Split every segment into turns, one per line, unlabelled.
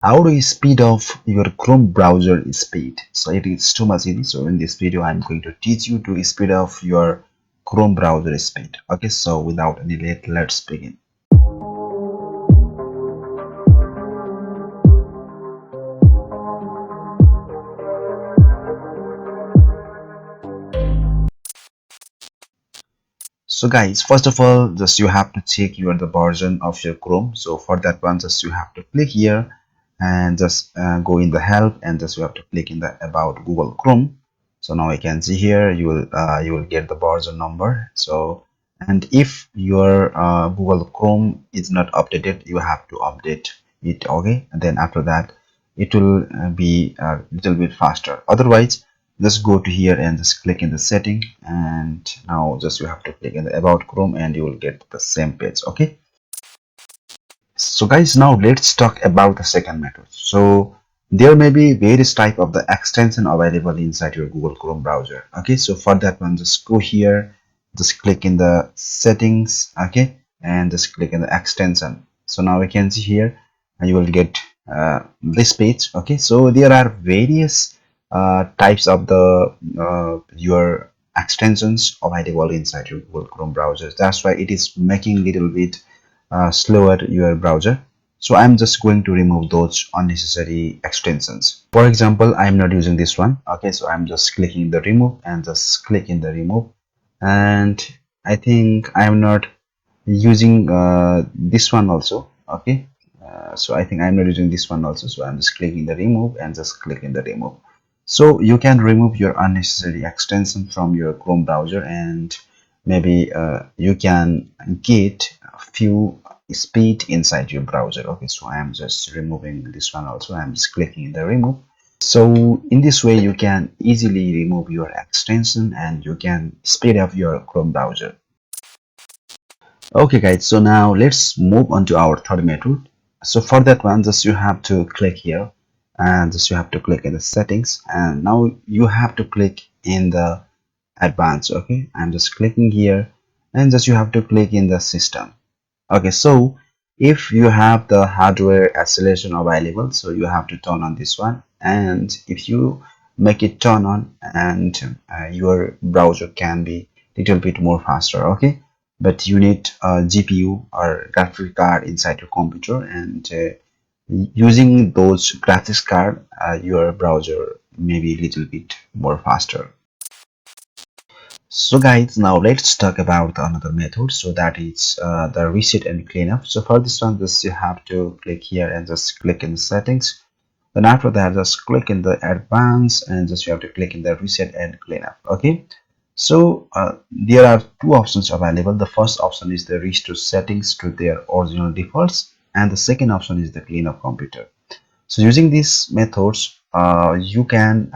How do you speed up your Chrome browser speed? So it is too much easy. So in this video, I'm going to teach you to speed up your Chrome browser speed. Okay, so without any late, let's begin. So guys, first of all, just you have to check the version of your Chrome. So for that one, just you have to click here and just go in the help, and just you have to click in the about Google Chrome. So now I can see here you will get the version number. So, and if your Google Chrome is not updated, you have to update it. Okay, and then after that it will be a little bit faster. Otherwise, just go to here and just click in the setting, and now just you have to click in the about Chrome and you will get the same page. Okay, so guys, now let's talk about the second method. So there may be various type of the extension available inside your Google Chrome browser. Okay, so for that one, just go here, just click in the settings. Okay, and just click in the extension. So now we can see here and you will get this page. Okay, so there are various types of the your extensions available inside your Google Chrome browser. That's why it is making little bit slower your browser. So I'm just going to remove those unnecessary extensions. For example, I'm not using this one. Okay, so I'm just clicking the remove and just click in the remove, and I think I'm not using this one also. Okay, so I think I'm not using this one also, so I'm just clicking the remove and just clicking the remove. So you can remove your unnecessary extension from your Chrome browser, and maybe you can get a few speed inside your browser. Okay, so I am just removing this one also. I'm just clicking the remove. So in this way you can easily remove your extension and you can speed up your Chrome browser. Okay guys, so now let's move on to our third method. So for that one, just you have to click here and just you have to click in the settings, and now you have to click in the advanced. Okay, I'm just clicking here and just you have to click in the system. Okay, so if you have the hardware acceleration available, so you have to turn on this one, and if you make it turn on, and your browser can be little bit more faster. Okay, but you need a GPU or graphics card inside your computer, and using those graphics card, your browser may be a little bit more faster. So guys, now let's talk about another method. So that is the reset and cleanup. So for this one, just you have to click here and just click in settings. Then after that, just click in the advanced and just you have to click in the reset and cleanup. Okay, so there are two options available. The first option is the restore settings to their original defaults, and the second option is the cleanup computer. So using these methods, you can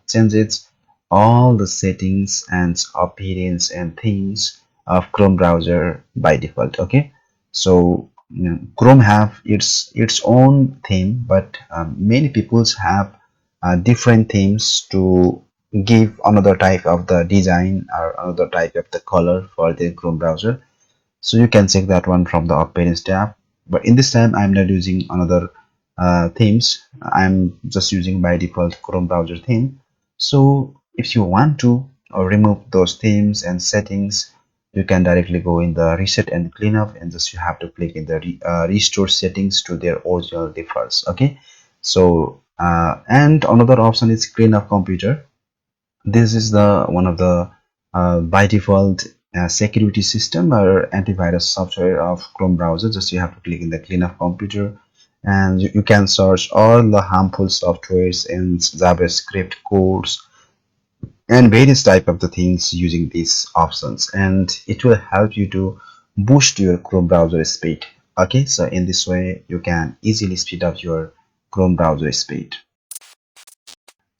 change it all the settings and appearance and themes of Chrome browser by default. Okay, so Chrome have its own theme, but many peoples have different themes to give another type of the design or another type of the color for the Chrome browser. So you can check that one from the appearance tab, but in this time I'm not using another themes. I'm just using by default Chrome browser theme. So if you want to remove those themes and settings, you can directly go in the reset and cleanup, and just you have to click in the restore settings to their original defaults. Okay, so and another option is cleanup computer. This is the one of the by default security system or antivirus software of Chrome browser. Just you have to click in the cleanup computer, and you can search all the harmful softwares and JavaScript codes and various type of the things using these options, and it will help you to boost your Chrome browser speed. Okay, so in this way you can easily speed up your Chrome browser speed.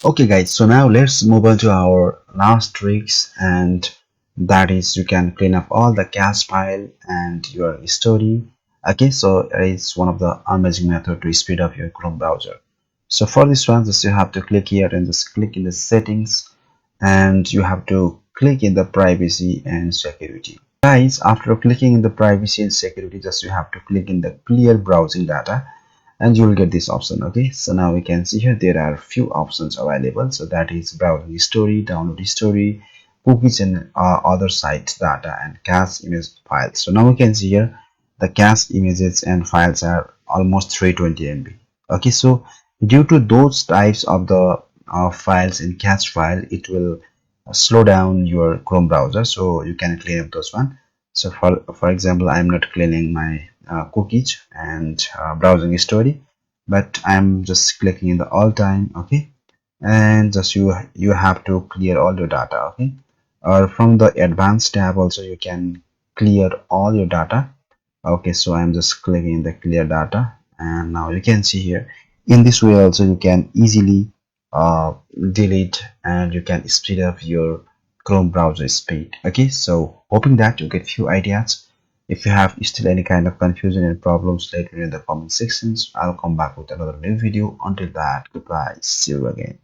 Okay guys, so now let's move on to our last tricks, and that is you can clean up all the cache file and your history. Okay, so it's one of the amazing method to speed up your Chrome browser. So for this one, just you have to click here and just click in the settings, and you have to click in the privacy and security. Guys, after clicking in the privacy and security, just you have to click in the clear browsing data, and you will get this option. Okay, so now we can see here there are few options available. So that is browsing history, download history, cookies and other sites data, and cache image files. So now we can see here the cache images and files are almost 320 MB. Okay, so due to those types of the files in cache file, it will slow down your Chrome browser, so you can clean up those one. So for example, I'm not cleaning my cookies and browsing history, but I'm just clicking in the all time. Okay, and just you have to clear all your data. Okay, or from the advanced tab also you can clear all your data. Okay, so I'm just clicking the clear data, and now you can see here in this way also you can easily uh, delete and you can speed up your Chrome browser speed. Okay, so hoping that you get few ideas. If you have still any kind of confusion and problems, let me know in the comment sections. I'll come back with another new video. Until that, goodbye, see you again.